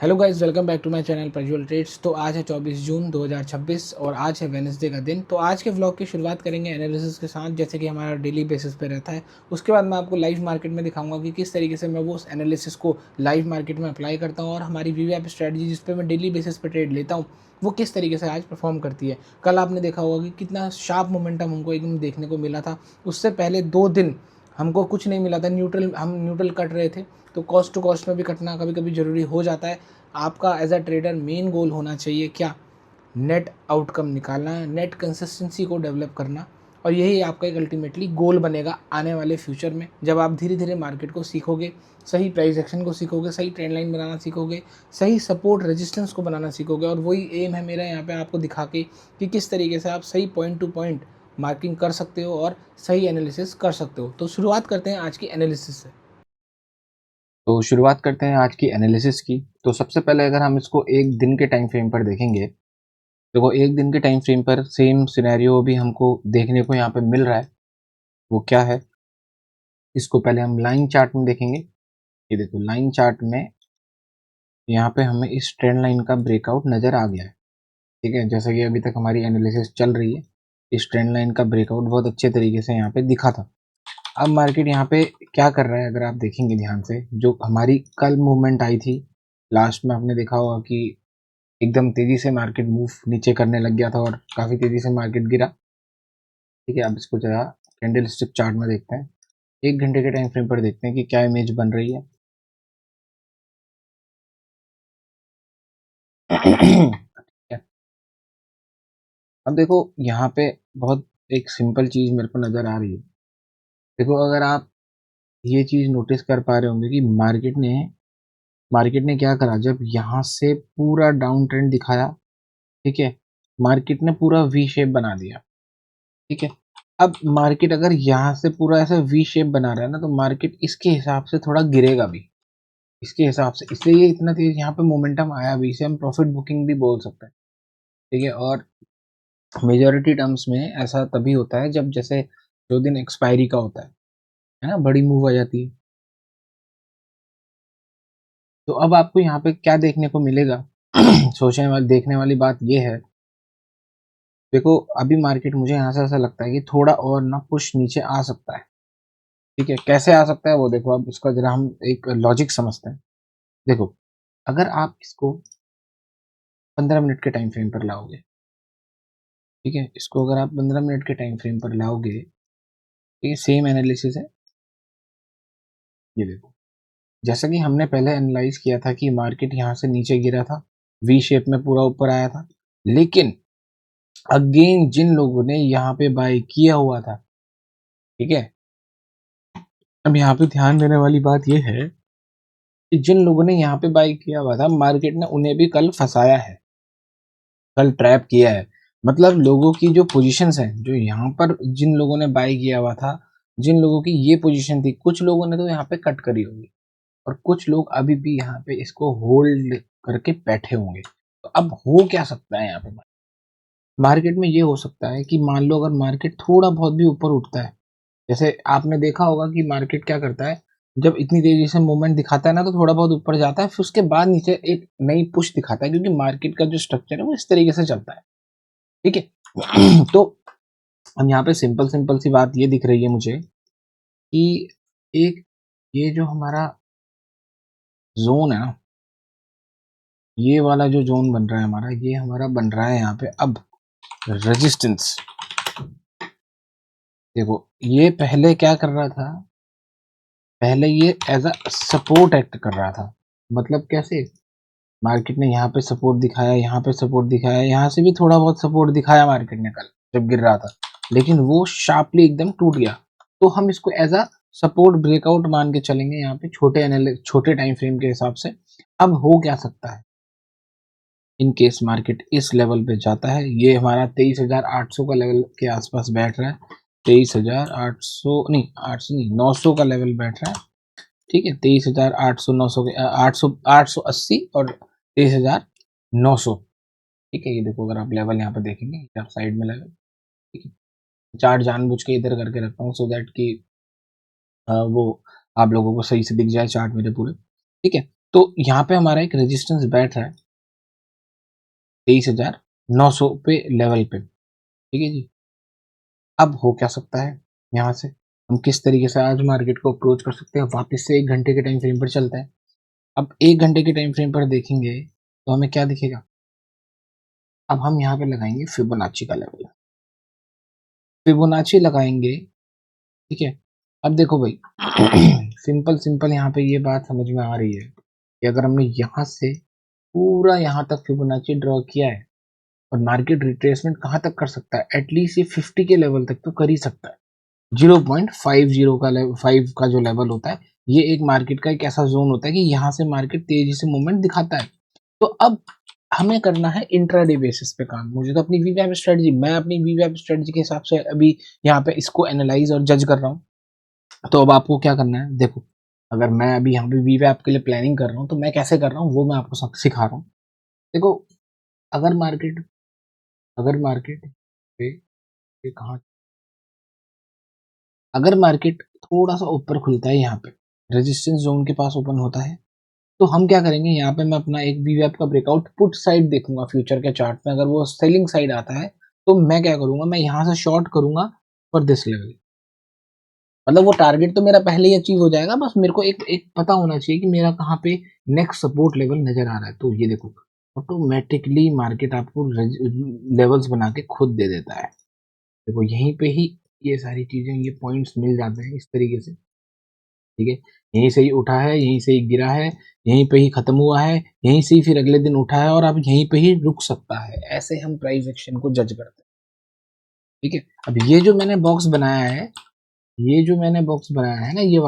Hello guys, welcome back to my channel Prajwal trades. तो आज है 24 जून 2026 और आज है वेडनेसडे का दिन। तो आज के व्लॉग की शुरुआत करेंगे एनालिसिस के साथ, जैसे कि हमारा डेली बेसिस पे रहता है। उसके बाद मैं आपको लाइव मार्केट में दिखाऊंगा कि किस तरीके से मैं वो उस एनालिसिस को लाइव मार्केट में अप्लाई करता हूँ और हमारी वीवैप स्ट्रेटजी जिस पे मैं डेली बेसिस पे ट्रेड लेता हूँ वो किस तरीके से आज परफॉर्म करती है। कल आपने देखा होगा कि कितना शार्प मोमेंटम हमको एकदम देखने को मिला था। उससे पहले 2 दिन हमको कुछ नहीं मिला था, हम न्यूट्रल कट रहे थे। तो कॉस्ट टू कॉस्ट में भी कटना कभी कभी ज़रूरी हो जाता है। आपका as a trader main goal होना चाहिए क्या? नेट आउटकम निकालना, नेट कंसिस्टेंसी को डेवलप करना। और यही आपका एक अल्टीमेटली गोल बनेगा आने वाले फ्यूचर में, जब आप धीरे धीरे मार्केट को सीखोगे, सही प्राइस एक्शन को सीखोगे, सही ट्रेंड लाइन बनाना सीखोगे, सही सपोर्ट रेजिस्टेंस को बनाना सीखोगे। और वही एम है मेरा यहाँ पे आपको दिखा के कि किस तरीके से आप सही पॉइंट टू पॉइंट मार्किंग कर सकते हो और सही एनालिसिस कर सकते हो। तो शुरुआत करते हैं आज की एनालिसिस से। तो शुरुआत करते हैं आज की एनालिसिस की। तो सबसे पहले अगर हम इसको एक दिन के टाइम फ्रेम पर देखेंगे, देखो एक दिन के टाइम फ्रेम पर सेम सिनेरियो भी हमको देखने को यहाँ पे मिल रहा है। वो क्या है, इसको पहले हम लाइन चार्ट में देखेंगे। ये देखो लाइन चार्ट में यहाँ पे हमें इस ट्रेंड लाइन का ब्रेकआउट नज़र आ गया है। ठीक है, जैसा कि अभी तक हमारी एनालिसिस चल रही है, इस ट्रेंड लाइन का ब्रेकआउट बहुत अच्छे तरीके से यहाँ पे दिखा था। अब मार्केट यहाँ पे क्या कर रहा है, अगर आप देखेंगे ध्यान से, जो हमारी कल मूवमेंट आई थी लास्ट में, आपने देखा होगा कि एकदम तेजी से मार्केट मूव नीचे करने लग गया था और काफी तेजी से मार्केट गिरा। ठीक है, अब इसको जरा कैंडल स्टिक चार्ट में देखते हैं, एक घंटे के टाइम फ्रेम पर देखते हैं कि क्या इमेज बन रही है। ठीक है, अब देखो यहाँ पे बहुत एक सिंपल चीज मेरे को नजर आ रही है। देखो अगर आप ये चीज नोटिस कर पा रहे होंगे कि मार्केट ने क्या करा, जब यहाँ से पूरा डाउन ट्रेंड दिखाया, ठीक है, मार्केट ने पूरा वी शेप बना दिया। ठीक है, अब मार्केट अगर यहाँ से पूरा ऐसा वी शेप बना रहा है ना, तो मार्केट इसके हिसाब से थोड़ा गिरेगा भी, इसके हिसाब से, इसलिए ये इतना तेज यहाँ पे मोमेंटम आया भी, इसे हम प्रॉफिट बुकिंग भी बोल सकते हैं। ठीक है, और मेजोरिटी टर्म्स में ऐसा तभी होता है जब जैसे जो दिन एक्सपायरी का होता है ना, बड़ी मूव आ जाती है। तो अब आपको यहाँ पे क्या देखने को मिलेगा? सोचने वाली देखने वाली बात ये है, देखो अभी मार्केट मुझे यहाँ से ऐसा लगता है कि थोड़ा और ना पुश नीचे आ सकता है। ठीक है, कैसे आ सकता है वो देखो, अब इसका जरा हम एक लॉजिक समझते हैं। देखो अगर आप इसको 15 मिनट के टाइम फ्रेम पर लाओगे, ठीक है, इसको अगर आप 15 मिनट के टाइम फ्रेम पर लाओगे, ये सेम एनालिसिस है। ये देखो, जैसा कि हमने पहले एनालाइज किया था कि मार्केट यहाँ से नीचे गिरा था, वी शेप में पूरा ऊपर आया था, लेकिन अगेन जिन लोगों ने यहाँ पे बाय किया हुआ था, ठीक है, अब यहाँ पे ध्यान देने वाली बात यह है कि जिन लोगों ने यहाँ पे बाय किया हुआ था, मार्केट ने उन्हें भी कल फंसाया है, कल ट्रैप किया है। मतलब लोगों की जो पोजीशंस हैं, जो यहाँ पर जिन लोगों ने बाय किया हुआ था, जिन लोगों की ये पोजीशन थी, कुछ लोगों ने तो यहाँ पे कट करी होगी और कुछ लोग अभी भी यहाँ पे इसको होल्ड करके बैठे होंगे। तो अब हो क्या सकता है यहाँ पे, मार्केट में ये हो सकता है कि मान लो अगर मार्केट थोड़ा बहुत भी ऊपर उठता है, जैसे आपने देखा होगा कि मार्केट क्या करता है, जब इतनी तेजी से मूवमेंट दिखाता है ना, तो थोड़ा बहुत ऊपर जाता है, फिर उसके बाद नीचे एक नई पुश दिखाता है, क्योंकि मार्केट का जो स्ट्रक्चर है वो इस तरीके से चलता है। ठीक है, तो हम यहाँ पे सिंपल सिंपल सी बात ये दिख रही है मुझे कि एक ये जो हमारा जोन है ना, ये वाला जो जोन बन रहा है हमारा, ये हमारा बन रहा है यहाँ पे अब रेजिस्टेंस। देखो ये पहले क्या कर रहा था, पहले ये एज अ सपोर्ट एक्ट कर रहा था। मतलब कैसे, मार्केट ने यहाँ पे सपोर्ट दिखाया, यहाँ पे सपोर्ट दिखाया, यहाँ से भी थोड़ा बहुत सपोर्ट दिखाया मार्केट ने कल जब गिर रहा था, लेकिन वो शार्पली एकदम टूट गया। तो हम इसको एज अ सपोर्ट ब्रेकआउट मान के चलेंगे यहाँ पे, छोटे टाइम फ्रेम के हिसाब से। अब हो क्या सकता है, इन केस मार्केट इस लेवल पे जाता है, ये हमारा 23,800 का लेवल के आसपास बैठ रहा है, 23,800 नहीं, 800 नहीं, 900 का लेवल बैठ रहा है। ठीक है, 23,800, 900 के 880 और 23,900। ठीक है, ये देखो अगर आप लेवल यहाँ पे देखेंगे, आप साइड में लेवल, ठीक है, चार्ट जानबूझ के इधर करके रखता हूँ सो दैट कि वो आप लोगों को सही से दिख जाए चार्ट मेरे पूरे। ठीक है, तो यहाँ पे हमारा एक रेजिस्टेंस बैठ रहा है 23,900 पे लेवल पे, ठीक है जी। अब हो क्या सकता है यहाँ से, हम किस तरीके से आज मार्केट को अप्रोच कर सकते हैं। वापस से 1 घंटे के टाइम फ्रेम पर चलता है। अब 1 घंटे के टाइम फ्रेम पर देखेंगे तो हमें क्या दिखेगा। अब हम यहाँ पे लगाएंगे फिबोनाची का लेवल, फिबोनाची लगाएंगे, ठीक है। अब देखो भाई सिंपल सिंपल यहाँ पे ये बात समझ में आ रही है कि अगर हमने यहाँ से पूरा यहाँ तक फिबोनाची ड्रॉ किया है और मार्केट रिट्रेसमेंट कहाँ तक कर सकता है, एटलीस्ट ये 50 के लेवल तक तो कर ही सकता है। 0.50 का लेवल, 5 का जो लेवल होता है, ये एक मार्केट का एक ऐसा जोन होता है कि यहाँ से मार्केट तेजी से मूवमेंट दिखाता है। तो अब हमें करना है इंट्राडे बेसिस पे काम। मुझे तो अपनी वीवैप स्ट्रेटजी, मैं अपनी वीवैप स्ट्रेटजी के हिसाब से अभी यहाँ पे इसको एनालाइज और जज कर रहा हूँ। तो अब आपको क्या करना है, देखो अगर मैं अभी यहाँ पे वीवैप के लिए प्लानिंग कर रहा हूँ तो मैं कैसे कर रहा हूँ वो मैं आपको सिखा रहा हूँ। देखो अगर मार्केट, अगर मार्केट पे कहाँ, अगर मार्केट थोड़ा सा ऊपर खुलता है, यहाँ पे रेजिस्टेंस जोन के पास ओपन होता है, तो हम क्या करेंगे, यहाँ पे मैं अपना एक वीवैप का ब्रेकआउट पुट साइड देखूंगा फ्यूचर के चार्ट में। अगर वो सेलिंग साइड आता है तो मैं क्या करूंगा, मैं यहाँ से शॉर्ट करूंगा फॉर दिस लेवल। मतलब वो टारगेट तो मेरा पहले ही अचीव हो जाएगा, बस मेरे को एक एक पता होना चाहिए कि मेरा कहाँ पे नेक्स्ट सपोर्ट लेवल नजर आ रहा है। तो ये देखो ऑटोमेटिकली मार्केट आपको लेवल्स बना के खुद दे देता है। देखो यहीं पे ही ये सारी चीजें, ये पॉइंट्स मिल जाते हैं इस तरीके से, ठीक है। यहीं से ही उठा है, यहीं से ही गिरा है, यहीं पे ही खत्म हुआ है, यहीं से ही फिर अगले दिन उठा है और अब यहीं पे ही रुक सकता है। ऐसे हम प्राइस एक्शन को जज करते हैं, ठीक है। अब ये जो मैंने बॉक्स बनाया है, ये जो मैंने बॉक्स बनाया है ना, ये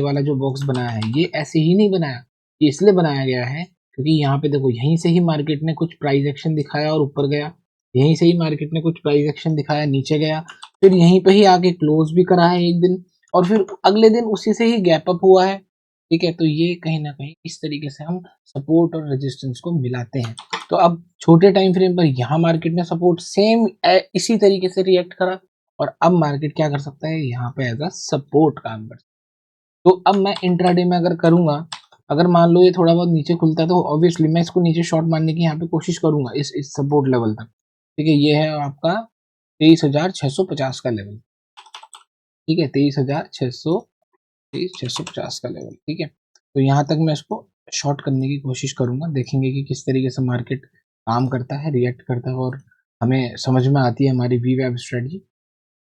वाला जो बॉक्स बनाया है, ये ऐसे ही नहीं बनाया, ये इसलिए बनाया गया है क्योंकि यहाँ पे देखो यहीं से ही मार्केट ने कुछ प्राइस एक्शन दिखाया और ऊपर गया, यहीं से ही मार्केट ने कुछ प्राइस एक्शन दिखाया नीचे गया, फिर यहीं पे ही आके क्लोज भी करा है एक दिन, और फिर अगले दिन उसी से ही गैप अप हुआ है, ठीक है। तो ये कहीं ना कहीं इस तरीके से हम सपोर्ट और रेजिस्टेंस को मिलाते हैं। तो अब छोटे टाइम फ्रेम पर यहाँ मार्केट ने सपोर्ट सेम इसी तरीके से रिएक्ट करा, और अब मार्केट क्या कर सकता है, यहाँ पे एज अ सपोर्ट काम कर सकता है। तो अब मैं इंट्राडे में अगर करूंगा, अगर मान लो ये थोड़ा बहुत नीचे खुलता है तो ऑब्वियसली मैं इसको नीचे शॉर्ट मारने की यहाँ पे कोशिश करूंगा इस सपोर्ट लेवल तक, ठीक है। ये है आपका 23,650 का लेवल, ठीक है, 23,650 का लेवल, ठीक है। तो यहाँ तक मैं इसको शॉर्ट करने की कोशिश करूंगा, देखेंगे कि किस तरीके से मार्केट काम करता है, रिएक्ट करता है, और हमें समझ में आती है हमारी वीवैप स्ट्रेटजी,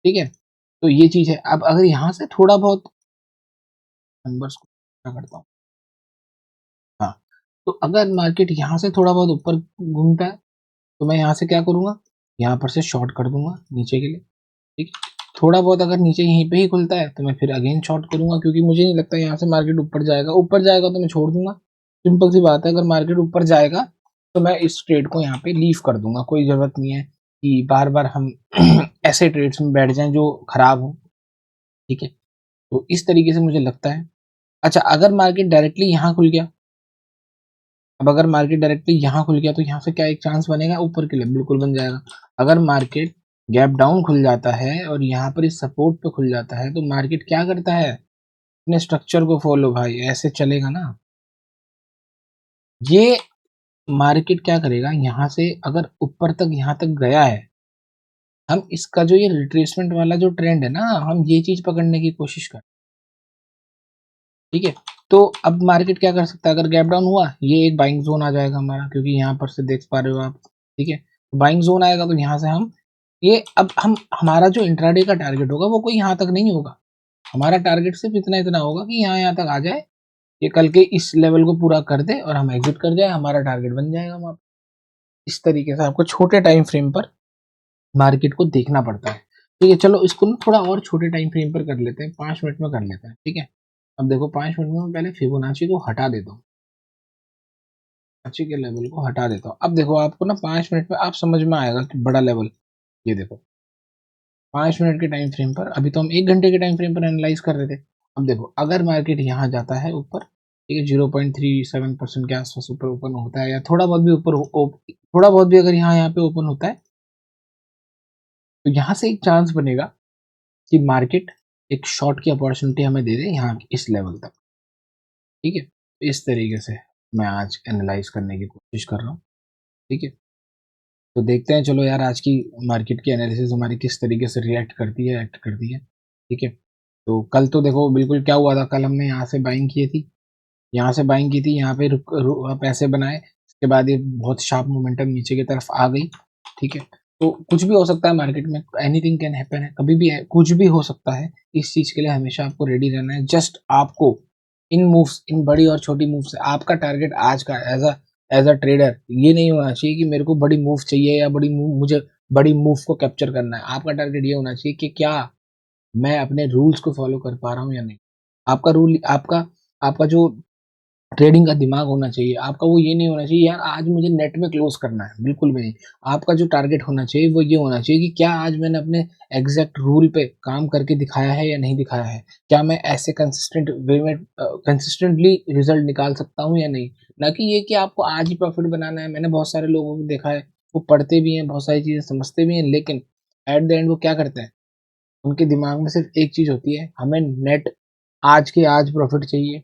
ठीक है। तो ये चीज है। अब अगर यहाँ से थोड़ा बहुत नंबर्स को क्या करता हूँ, हाँ, तो अगर मार्केट यहाँ से थोड़ा बहुत ऊपर घूमता है तो मैं यहाँ से क्या करूंगा, यहाँ पर से शॉर्ट कर दूंगा नीचे के लिए, ठीक है। थोड़ा बहुत अगर नीचे यहीं पे ही खुलता है तो मैं फिर अगेन शॉर्ट करूंगा, क्योंकि मुझे नहीं लगता यहाँ से मार्केट ऊपर जाएगा। ऊपर जाएगा तो मैं छोड़ दूंगा, सिंपल सी बात है। अगर मार्केट ऊपर जाएगा तो मैं इस ट्रेड को यहाँ पे लीव कर दूंगा, कोई जरूरत नहीं है कि बार बार हम ऐसे ट्रेड्स में बैठ जाएं जो खराब हो, ठीक है। तो इस तरीके से मुझे लगता है। अच्छा, अगर मार्केट डायरेक्टली यहाँ खुल गया, अब अगर मार्केट डायरेक्टली यहाँ खुल गया तो यहाँ से क्या एक चांस बनेगा ऊपर के लिए, बिल्कुल बन जाएगा। अगर मार्केट गैप डाउन खुल जाता है और यहाँ पर इस सपोर्ट पे खुल जाता है तो मार्केट क्या करता है, अपने स्ट्रक्चर को फॉलो, भाई ऐसे चलेगा ना। ये मार्केट क्या करेगा, यहाँ से अगर ऊपर तक यहाँ तक गया है, हम इसका जो ये रिट्रेसमेंट वाला जो ट्रेंड है ना, हम ये चीज पकड़ने की कोशिश करें, ठीक है। तो अब मार्केट क्या कर सकता है, अगर गैप डाउन हुआ, ये एक बाइंग जोन आ जाएगा हमारा, क्योंकि यहाँ पर से देख पा रहे हो आप, ठीक है। बाइंग जोन आएगा तो यहाँ से हम ये, अब हम हमारा जो इंट्राडे का टारगेट होगा वो कोई यहाँ तक नहीं होगा, हमारा टारगेट सिर्फ इतना इतना होगा कि यहाँ तक आ जाए, ये कल के इस लेवल को पूरा कर दे और हम एग्जिट कर जाए, हमारा टारगेट बन जाएगा वहाँ। इस तरीके से आपको छोटे टाइम फ्रेम पर मार्केट को देखना पड़ता है, ठीक है। चलो इसको ना थोड़ा और छोटे टाइम फ्रेम पर कर लेते हैं, 5 मिनट में कर लेते हैं, ठीक है। अब देखो 5 मिनट में मैं पहले फिबोनाची को हटा देता हूँ, फिबोनाची के लेवल को हटा देता हूँ। अब देखो आपको ना 5 मिनट में आप समझ में आएगा कि बड़ा लेवल, ये देखो 5 मिनट के टाइम फ्रेम पर, अभी तो हम 1 घंटे के टाइम फ्रेम पर एनालाइज कर रहे थे। अब देखो अगर मार्केट यहाँ जाता है ऊपर, ठीक है, 0.37% के आसपास ऊपर ओपन होता है, या थोड़ा बहुत भी ऊपर थोड़ा बहुत भी अगर यहाँ पे ओपन होता है, तो यहाँ से एक चांस बनेगा कि मार्केट एक शॉर्ट की अपॉर्चुनिटी हमें दे दे यहाँ इस लेवल तक, ठीक है। इस तरीके से मैं आज एनालाइज करने की कोशिश कर रहा हूँ। ठीक है, तो देखते हैं। चलो यार, आज की मार्केट की एनालिसिस हमारी किस तरीके से रिएक्ट करती है, एक्ट करती है। ठीक है, तो कल तो देखो बिल्कुल क्या हुआ था। कल हमने यहाँ से बाइंग की थी, यहाँ से बाइंग की थी, यहाँ पे पैसे बनाए। उसके बाद ये बहुत शार्प मोमेंटम नीचे की तरफ आ गई। ठीक है, तो कुछ भी हो सकता है मार्केट में, एनीथिंग कैन हैपन है, कभी भी है, कुछ भी हो सकता है। इस चीज के लिए हमेशा आपको रेडी रहना है। जस्ट आपको इन मूव्स, इन बड़ी और छोटी मूव से आपका टारगेट आज का एज अ ट्रेडर ये नहीं होना चाहिए कि मेरे को बड़ी मूव चाहिए या बड़ी मूव, मुझे बड़ी मूव को कैप्चर करना है। आपका टारगेट ये होना चाहिए कि क्या मैं अपने रूल्स को फॉलो कर पा रहा हूँ या नहीं। आपका रूल, आपका आपका जो ट्रेडिंग का दिमाग होना चाहिए आपका, वो ये नहीं होना चाहिए यार आज मुझे नेट में क्लोज करना है, बिल्कुल भी नहीं। आपका जो टारगेट होना चाहिए वो ये होना चाहिए कि क्या आज मैंने अपने एग्जैक्ट रूल पे काम करके दिखाया है या नहीं दिखाया है। क्या मैं ऐसे कंसिस्टेंट वे में कंसिस्टेंटली रिजल्ट निकाल सकता हूँ या नहीं। ना कि ये कि आपको आज ही प्रॉफिट बनाना है। मैंने बहुत सारे लोगों को देखा है, वो पढ़ते भी हैं, बहुत सारी चीजें समझते भी हैं, लेकिन एट द एंड वो क्या करते हैं, उनके दिमाग में सिर्फ एक चीज होती है, हमें नेट आज के आज प्रॉफिट चाहिए।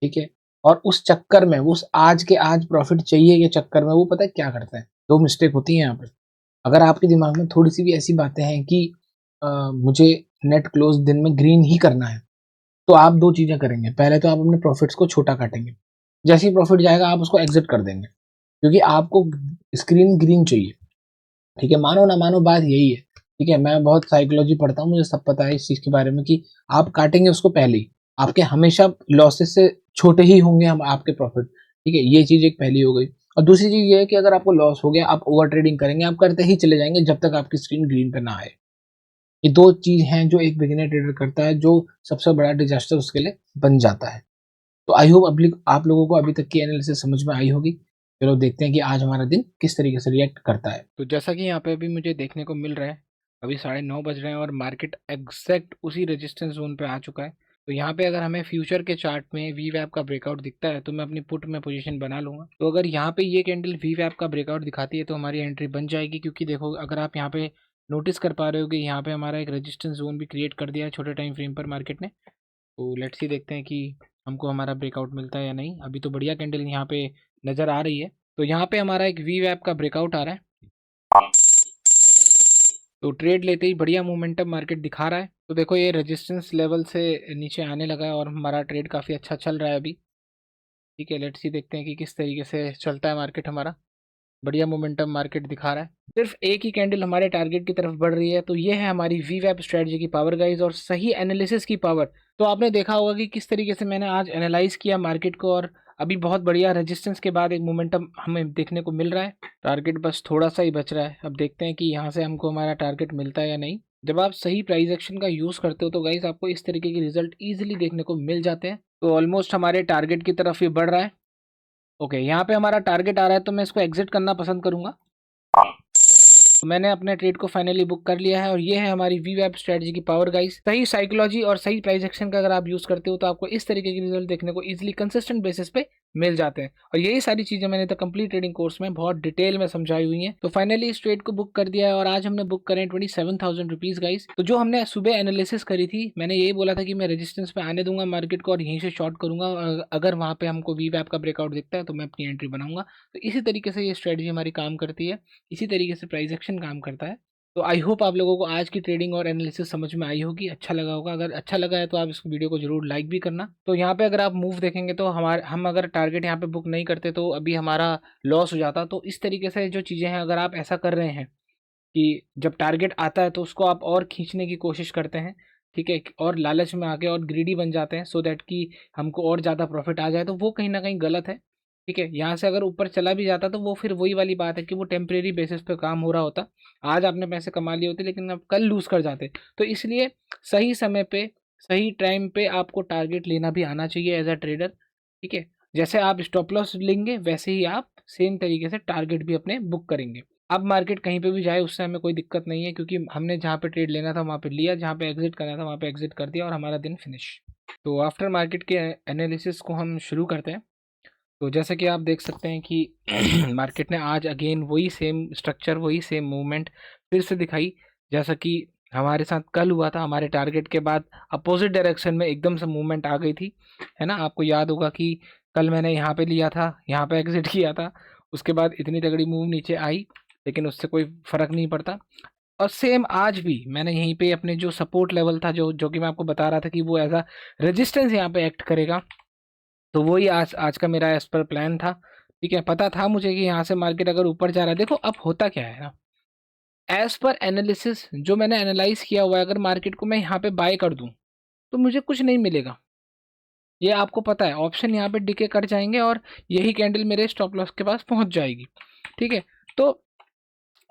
ठीक है, और उस चक्कर में, उस आज के आज प्रॉफिट चाहिए के चक्कर में वो पता है क्या करते हैं। दो मिस्टेक होती है यहाँ पर। अगर आपके दिमाग में थोड़ी सी भी ऐसी बातें हैं कि मुझे नेट क्लोज दिन में ग्रीन ही करना है, तो आप दो चीजें करेंगे। पहले तो आप अपने प्रॉफिट्स को छोटा काटेंगे, जैसे ही प्रॉफिट जाएगा आप उसको एग्जिट कर देंगे, क्योंकि आपको स्क्रीन ग्रीन चाहिए। ठीक है, मानो ना मानो बात यही है। ठीक है, मैं बहुत साइकोलॉजी पढ़ता हूँ, मुझे सब पता है इस चीज के बारे में कि आप काटेंगे उसको पहले ही, आपके हमेशा लॉसेस से छोटे ही होंगे हम आपके प्रॉफिट। ठीक है, ये चीज एक पहली हो गई। और दूसरी चीज ये है कि अगर आपको लॉस हो गया, आप ओवर ट्रेडिंग करेंगे, आप करते ही चले जाएंगे जब तक आपकी स्क्रीन ग्रीन पे ना आए। ये दो चीज हैं जो एक बिगिनर ट्रेडर करता है, जो सबसे बड़ा डिजास्टर उसके लिए बन जाता है। तो आई होप आप लोगों को अभी तक की एनालिसिस समझ में आई होगी। चलो देखते हैं कि आज हमारा दिन किस तरीके से रिएक्ट करता है। तो जैसा कि यहाँ पे अभी मुझे देखने को मिल रहा है, अभी 9:30 बज रहे हैं और मार्केट एग्जैक्ट उसी रेजिस्टेंस जोन पे आ चुका है। तो यहाँ पे अगर हमें फ्यूचर के चार्ट में वी वैप का ब्रेकआउट दिखता है तो मैं अपनी पुट में पोजीशन बना लूँगा। तो अगर यहाँ पे ये कैंडल वी वैप का ब्रेकआउट दिखाती है तो हमारी एंट्री बन जाएगी, क्योंकि देखो अगर आप यहाँ पे नोटिस कर पा रहे हो कि यहाँ पे हमारा एक रेजिस्टेंस जोन भी क्रिएट कर दिया है छोटे टाइम फ्रेम पर मार्केट ने। तो लेट्स ही देखते हैं कि हमको हमारा ब्रेकआउट मिलता है या नहीं। अभी तो बढ़िया कैंडल यहाँ पे नज़र आ रही है। तो यहाँ पे हमारा एक वी वैप का ब्रेकआउट आ रहा है, तो ट्रेड लेते ही बढ़िया मोमेंटम मार्केट दिखा रहा है। तो देखो ये रेजिस्टेंस लेवल से नीचे आने लगा है और हमारा ट्रेड काफ़ी अच्छा चल रहा है अभी। ठीक है, लेट्स ही देखते हैं कि किस तरीके से चलता है मार्केट हमारा। बढ़िया मोमेंटम मार्केट दिखा रहा है, सिर्फ एक ही कैंडल हमारे टारगेट की तरफ बढ़ रही है। तो ये है हमारी वी वैप स्ट्रेटजी की पावर गाइज, और सही एनालिसिस की पावर। तो आपने देखा होगा कि किस तरीके से मैंने आज एनालाइज किया मार्केट को, और अभी बहुत बढ़िया रेजिस्टेंस के बाद एक मोमेंटम हमें देखने को मिल रहा है। टारगेट बस थोड़ा सा ही बच रहा है, अब देखते हैं कि यहाँ से हमको हमारा टारगेट मिलता है या नहीं। जब आप सही प्राइस एक्शन का यूज़ करते हो तो गाइज आपको इस तरीके के रिजल्ट ईजिली देखने को मिल जाते हैं। तो ऑलमोस्ट हमारे टारगेट की तरफ ये बढ़ रहा है। ओके, यहाँ पे हमारा टारगेट आ रहा है तो मैं इसको एग्जिट करना पसंद करूंगा। तो मैंने अपने ट्रेड को फाइनली बुक कर लिया है, और ये है हमारी वी वेब स्ट्रेटजी की पावर गाइस। सही साइकोलॉजी और सही प्राइस एक्शन का अगर आप यूज करते हो तो आपको इस तरीके के रिजल्ट देखने को इजीली कंसिस्टेंट बेसिस पे मिल जाते हैं। और यही सारी चीजें मैंने द कंप्लीट ट्रेडिंग कोर्स में बहुत डिटेल में समझाई हुई हैं। तो फाइनली इस ट्रेड को बुक कर दिया है, और आज हमने बुक करें 27,000 रुपीज गाइस। तो जो हमने सुबह एनालिसिस करी थी, मैंने यही बोला था कि मैं रेजिस्टेंस पे आने दूंगा मार्केट को और यहीं से शॉर्ट करूंगा, और अगर वहां पे हमको वी वैप का ब्रेकआउट दिखता है तो मैं अपनी एंट्री बनाऊंगा। तो इसी तरीके से ये स्ट्रेटजी हमारी काम करती है, इसी तरीके से प्राइस एक्शन काम करता है। तो आई होप आप लोगों को आज की ट्रेडिंग और एनालिसिस समझ में आई होगी, अच्छा लगा होगा। अगर अच्छा लगा है तो आप इस वीडियो को जरूर लाइक भी करना। तो यहाँ पे अगर आप मूव देखेंगे तो हम अगर टारगेट यहाँ पे बुक नहीं करते तो अभी हमारा लॉस हो जाता। तो इस तरीके से जो चीज़ें हैं, अगर आप ऐसा कर रहे हैं कि जब टारगेट आता है तो उसको आप और खींचने की कोशिश करते हैं, ठीक है, और लालच में आके और ग्रीडी बन जाते हैं सो दैट कि हमको और ज़्यादा प्रॉफिट आ जाए, तो वो कहीं ना कहीं गलत है। ठीक है, यहाँ से अगर ऊपर चला भी जाता तो वो फिर वही वाली बात है कि वो टेम्परेरी बेसिस पे काम हो रहा होता। आज आपने पैसे कमा लिए होते लेकिन आप कल लूज़ कर जाते। तो इसलिए सही समय पे सही टाइम पे आपको टारगेट लेना भी आना चाहिए एज अ ट्रेडर। ठीक है, जैसे आप स्टॉप लॉस लेंगे वैसे ही आप सेम तरीके से टारगेट भी अपने बुक करेंगे। अब मार्केट कहीं पे भी जाए उससे हमें कोई दिक्कत नहीं है, क्योंकि हमने जहाँ पे ट्रेड लेना था वहाँ पे लिया, जहाँ पे एग्जिट करना था वहाँ पे एग्जिट कर दिया, और हमारा दिन फिनिश। तो आफ्टर मार्केट के एनालिसिस को हम शुरू करते हैं। तो जैसे कि आप देख सकते हैं कि मार्केट ने आज अगेन वही सेम स्ट्रक्चर, वही सेम मूवमेंट फिर से दिखाई, जैसा कि हमारे साथ कल हुआ था। हमारे टारगेट के बाद अपोजिट डायरेक्शन में एकदम से मूवमेंट आ गई थी, है ना। आपको याद होगा कि कल मैंने यहाँ पे लिया था, यहाँ पे एग्जिट किया था, उसके बाद इतनी तगड़ी मूव नीचे आई, लेकिन उससे कोई फर्क नहीं पड़ता। और सेम आज भी मैंने यहीं पे अपने जो सपोर्ट लेवल था, जो जो कि मैं आपको बता रहा था कि वो एज अ रेजिस्टेंस यहाँ पे एक्ट करेगा, तो वही आज आज का मेरा एज पर प्लान था। ठीक है, पता था मुझे कि यहाँ से मार्केट अगर ऊपर जा रहा है, देखो अब होता क्या है ना, एज पर एनालिसिस जो मैंने एनालाइज किया हुआ है, अगर मार्केट को मैं यहाँ पे बाय कर दूं तो मुझे कुछ नहीं मिलेगा, ये आपको पता है। ऑप्शन यहाँ पे डिके कर जाएंगे और यही कैंडल मेरे स्टॉप लॉस के पास पहुंच जाएगी। ठीक है, तो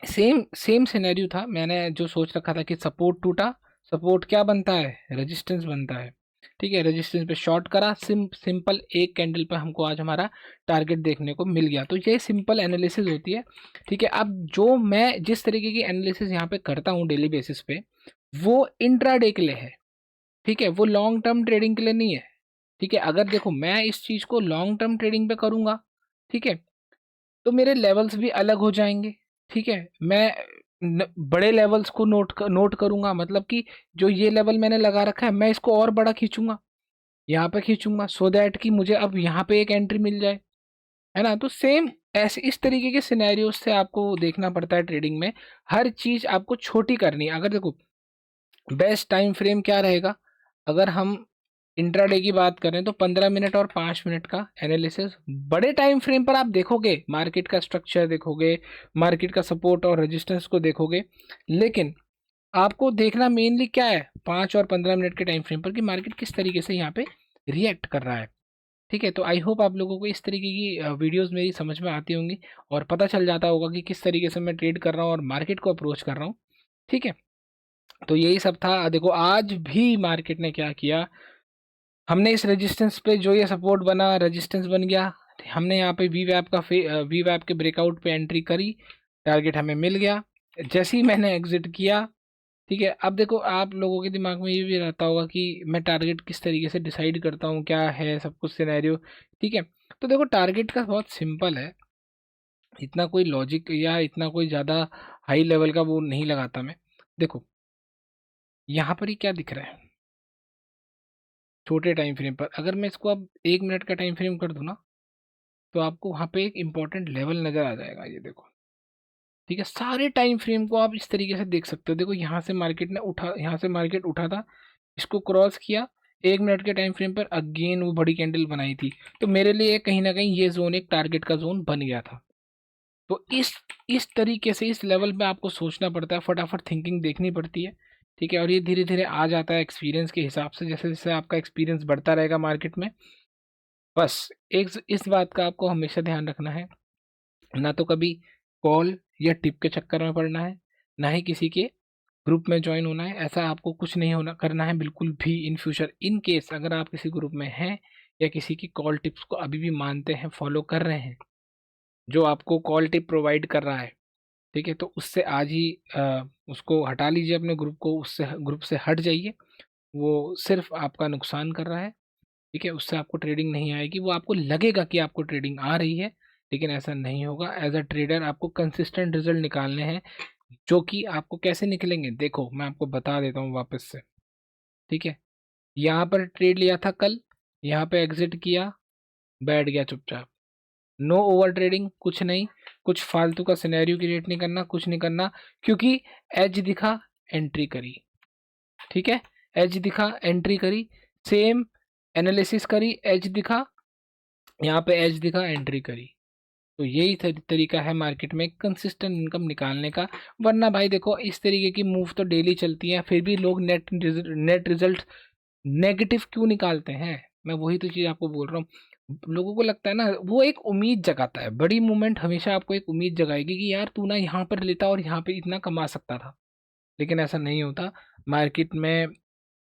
सेम सेम सिनेरियो था। मैंने जो सोच रखा था कि सपोर्ट टूटा, सपोर्ट क्या बनता है, रेजिस्टेंस बनता है। ठीक है, रेजिस्टेंस पे शॉर्ट करा, सिंपल एक कैंडल पे हमको आज हमारा टारगेट देखने को मिल गया। तो ये सिंपल एनालिसिस होती है। ठीक है, अब जो मैं जिस तरीके की एनालिसिस यहाँ पे करता हूँ डेली बेसिस पे, वो इंट्राडे के लिए है। ठीक है, वो लॉन्ग टर्म ट्रेडिंग के लिए नहीं है। ठीक है, अगर देखो मैं इस चीज को लॉन्ग टर्म ट्रेडिंग पे करूंगा, ठीक है, तो मेरे लेवल्स भी अलग हो जाएंगे। ठीक है, मैं बड़े लेवल्स को नोट करूंगा, मतलब कि जो ये लेवल मैंने लगा रखा है मैं इसको और बड़ा खींचूंगा, यहाँ पे खींचूंगा, सो दैट कि मुझे अब यहाँ पे एक एंट्री मिल जाए, है ना। तो सेम ऐसे इस तरीके के सिनेरियोज से आपको देखना पड़ता है ट्रेडिंग में। हर चीज आपको छोटी करनी है। अगर देखो बेस्ट टाइम फ्रेम क्या रहेगा, अगर हम इंट्राडे की बात करें तो 15 मिनट और 5 मिनट का एनालिसिस। बड़े टाइम फ्रेम पर आप देखोगे, मार्केट का स्ट्रक्चर देखोगे, मार्केट का सपोर्ट और रेजिस्टेंस को देखोगे, लेकिन आपको देखना मेनली क्या है, 5 और 15 मिनट के टाइम फ्रेम पर कि मार्केट किस तरीके से यहाँ पे रिएक्ट कर रहा है। ठीक है, तो आई होप आप लोगों को इस तरीके की वीडियोस मेरी समझ में आती होंगी और पता चल जाता होगा कि किस तरीके से मैं ट्रेड कर रहा हूँ और मार्केट को अप्रोच कर रहा हूँ। ठीक है, तो यही सब था। देखो आज भी मार्केट ने क्या किया, हमने इस रेजिस्टेंस पे जो ये सपोर्ट बना, रेजिस्टेंस बन गया, हमने यहाँ पे वी वैप के ब्रेकआउट पे एंट्री करी, टारगेट हमें मिल गया। जैसे ही मैंने एग्जिट किया, ठीक है, अब देखो आप लोगों के दिमाग में ये भी रहता होगा कि मैं टारगेट किस तरीके से डिसाइड करता हूँ, क्या है सब कुछ सिनेरियो। ठीक है, तो देखो टारगेट का बहुत सिंपल है, इतना कोई लॉजिक या इतना कोई ज़्यादा हाई लेवल का वो नहीं लगाता मैं। देखो यहाँ पर ही क्या दिख रहा है, छोटे टाइम फ्रेम पर अगर मैं इसको अब 1 मिनट का टाइम फ्रेम कर दूँ ना, तो आपको वहाँ पे एक इंपॉर्टेंट लेवल नज़र आ जाएगा, ये देखो। ठीक है, सारे टाइम फ्रेम को आप इस तरीके से देख सकते हो। देखो यहाँ से मार्केट ने उठा, यहाँ से मार्केट उठा था, इसको क्रॉस किया, 1 मिनट के टाइम फ्रेम पर अगेन वो बड़ी कैंडल बनाई थी। तो मेरे लिए कहीं ना कहीं ये जोन एक टारगेट का जोन बन गया था। तो इस तरीके से इस लेवल पे आपको सोचना पड़ता है, फटाफट थिंकिंग देखनी पड़ती है। ठीक है, और ये धीरे धीरे आ जाता है एक्सपीरियंस के हिसाब से, जैसे जैसे आपका एक्सपीरियंस बढ़ता रहेगा मार्केट में। बस एक इस बात का आपको हमेशा ध्यान रखना है, ना तो कभी कॉल या टिप के चक्कर में पड़ना है, ना ही किसी के ग्रुप में ज्वाइन होना है। ऐसा आपको कुछ नहीं होना करना है बिल्कुल भी इन फ्यूचर। इन केस अगर आप किसी ग्रुप में हैं या किसी की कॉल टिप्स को अभी भी मानते हैं, फॉलो कर रहे हैं, जो आपको कॉल टिप प्रोवाइड कर रहा है, ठीक है, तो उससे आज ही उसको हटा लीजिए अपने ग्रुप को, उससे ग्रुप से हट जाइए। वो सिर्फ आपका नुकसान कर रहा है। ठीक है, उससे आपको ट्रेडिंग नहीं आएगी। वो आपको लगेगा कि आपको ट्रेडिंग आ रही है, लेकिन ऐसा नहीं होगा। एज अ ट्रेडर आपको कंसिस्टेंट रिजल्ट निकालने हैं, जो कि आपको कैसे निकलेंगे देखो मैं आपको बता देता हूँ वापस से। ठीक है, यहाँ पर ट्रेड लिया था कल, यहाँ पे एग्जिट किया, बैठ गया चुपचाप। नो ओवर ट्रेडिंग, कुछ नहीं, कुछ फालतू का सिनेरियो क्रिएट नहीं करना, कुछ नहीं करना, क्योंकि एज दिखा एंट्री करी। ठीक है, एज दिखा एंट्री करी, सेम एनालिसिस करी, एज दिखा, यहाँ पे एज दिखा एंट्री करी। तो यही तरीका है मार्केट में कंसिस्टेंट इनकम निकालने का। वरना भाई देखो इस तरीके की मूव तो डेली चलती है, फिर भी लोग नेट रिजल्ट नेगेटिव क्यों निकालते हैं। मैं वही तो चीज़ आपको बोल रहा हूँ। लोगों को लगता है ना, वो एक उम्मीद जगाता है, बड़ी मूवमेंट हमेशा आपको एक उम्मीद जगाएगी कि यार तू ना यहाँ पर लेता और यहाँ पे इतना कमा सकता था, लेकिन ऐसा नहीं होता मार्केट में।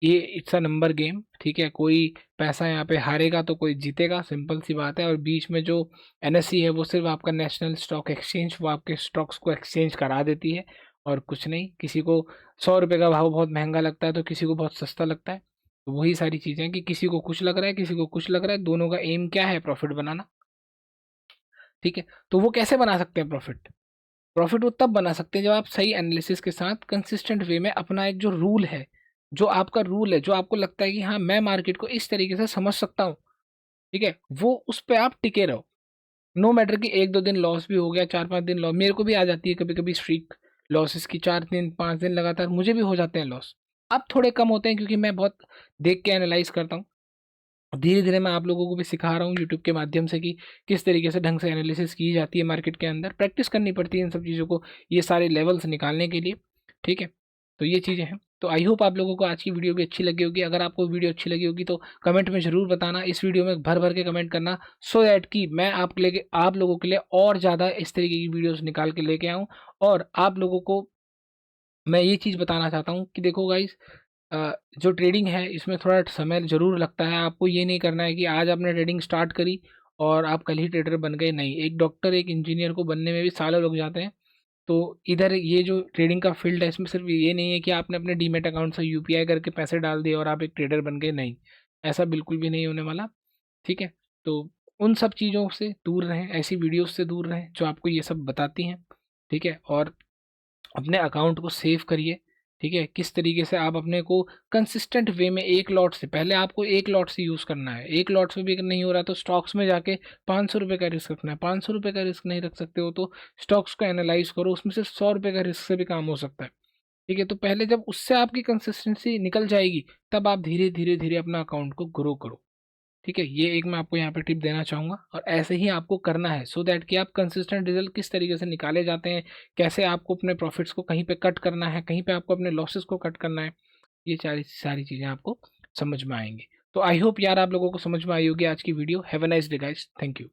ये इट्स अ नंबर गेम। ठीक है, कोई पैसा यहाँ पे हारेगा तो कोई जीतेगा, सिंपल सी बात है। और बीच में जो एनएससी है वो सिर्फ आपका नेशनल स्टॉक एक्सचेंज, वो आपके स्टॉक्स को एक्सचेंज करा देती है और कुछ नहीं। किसी को 100 रुपये का भाव बहुत महंगा लगता है तो किसी को बहुत सस्ता लगता है। तो वही सारी चीज़ें कि किसी को कुछ लग रहा है, किसी को कुछ लग रहा है, दोनों का एम क्या है, प्रॉफिट बनाना। ठीक है, तो वो कैसे बना सकते हैं प्रॉफिट, प्रॉफिट वो तब बना सकते हैं जब आप सही एनालिसिस के साथ कंसिस्टेंट वे में अपना एक जो रूल है, जो आपका रूल है, जो आपको लगता है कि हाँ मैं मार्केट को इस तरीके से समझ सकता हूँ, ठीक है, वो उस पर आप टिके रहो। नो मैटर कि 1-2 दिन लॉस भी हो गया, 4-5 दिन लॉस, मेरे को भी आ जाती है कभी कभी स्ट्रीक लॉसेस की, 4 दिन 5 दिन लगातार मुझे भी हो जाते हैं लॉस। अब थोड़े कम होते हैं क्योंकि मैं बहुत देख के एनालाइज करता हूँ। धीरे धीरे मैं आप लोगों को भी सिखा रहा हूँ यूट्यूब के माध्यम से कि किस तरीके से ढंग से एनालिसिस की जाती है मार्केट के अंदर। प्रैक्टिस करनी पड़ती है इन सब चीज़ों को, ये सारे लेवल्स निकालने के लिए। ठीक है, तो ये चीज़ें हैं। तो आई होप आप लोगों को आज की वीडियो भी अच्छी लगी होगी। अगर आपको वीडियो अच्छी लगी होगी तो कमेंट में ज़रूर बताना, इस वीडियो में भर भर के कमेंट करना, सो दैट कि मैं आप लोगों के लिए और ज़्यादा इस तरीके की वीडियोस निकाल के लेके आऊँ। और आप लोगों को मैं ये चीज़ बताना चाहता हूँ कि देखो गाइस, जो ट्रेडिंग है इसमें थोड़ा समय ज़रूर लगता है। आपको ये नहीं करना है कि आज आपने ट्रेडिंग स्टार्ट करी और आप कल ही ट्रेडर बन गए, नहीं। एक डॉक्टर, एक इंजीनियर को बनने में भी सालों लग जाते हैं। तो इधर ये जो ट्रेडिंग का फील्ड है इसमें सिर्फ ये नहीं है कि आपने अपने डीमेट अकाउंट से यूपीआई करके पैसे डाल दिए और आप एक ट्रेडर बन गए, नहीं। ऐसा बिल्कुल भी नहीं होने वाला। ठीक है, तो उन सब चीज़ों से दूर रहें, ऐसी वीडियोस से दूर रहें जो आपको ये सब बताती हैं। ठीक है, और अपने अकाउंट को सेव करिए। ठीक है, किस तरीके से आप अपने को कंसिस्टेंट वे में एक लॉट से, पहले आपको एक लॉट से यूज़ करना है। एक लॉट से भी अगर नहीं हो रहा तो स्टॉक्स में जाके 500 रुपये का रिस्क रखना है। 500 रुपये का रिस्क नहीं रख सकते हो तो स्टॉक्स को एनालाइज करो, उसमें से 100 रुपये का रिस्क से भी काम हो सकता है। ठीक है, तो पहले जब उससे आपकी कंसिस्टेंसी निकल जाएगी तब आप धीरे धीरे धीरे अपना अकाउंट को ग्रो करो। ठीक है, ये एक मैं आपको यहाँ पे टिप देना चाहूँगा और ऐसे ही आपको करना है सो दैट कि आप कंसिस्टेंट रिजल्ट किस तरीके से निकाले जाते हैं, कैसे आपको अपने प्रॉफिट्स को कहीं पे कट करना है, कहीं पे आपको अपने लॉसेस को कट करना है, ये सारी सारी चीज़ें आपको समझ में आएंगी। तो आई होप यार आप लोगों को समझ में आई होगी आज की video. Have a nice day guys, thank you.